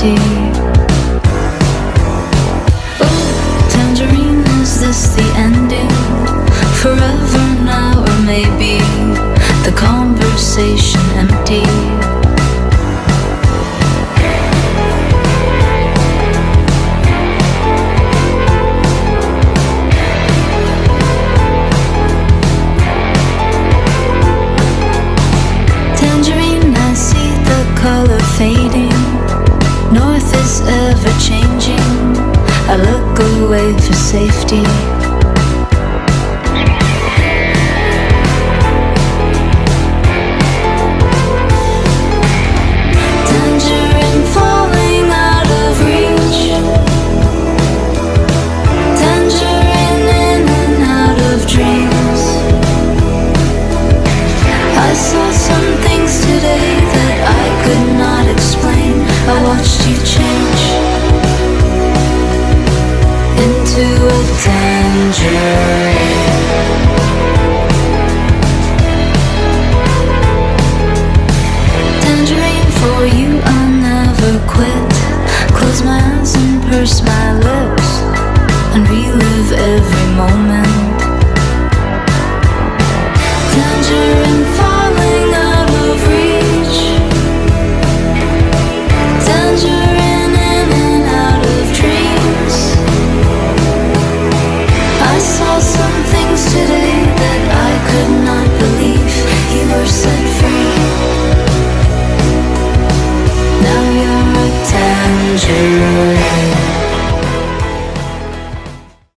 empty. Oh, Tangerine, is this the ending? Forever now, or maybe the conversation empty? Tangerine, I see the color fading. North is ever changing. I look away for safety. Tangerine falling out of reach. Tangerine in and out of dreams. I saw some things today that I could not explain. I watched you change into a tangerine. Tangerine, for you I'll never quit. Close my eyes and purse my lips and relive every moment. Tangerine falling out of reach. Tangerine in and out of dreams. I saw some things today that I could not believe. You were set free. Now you're a tangerine.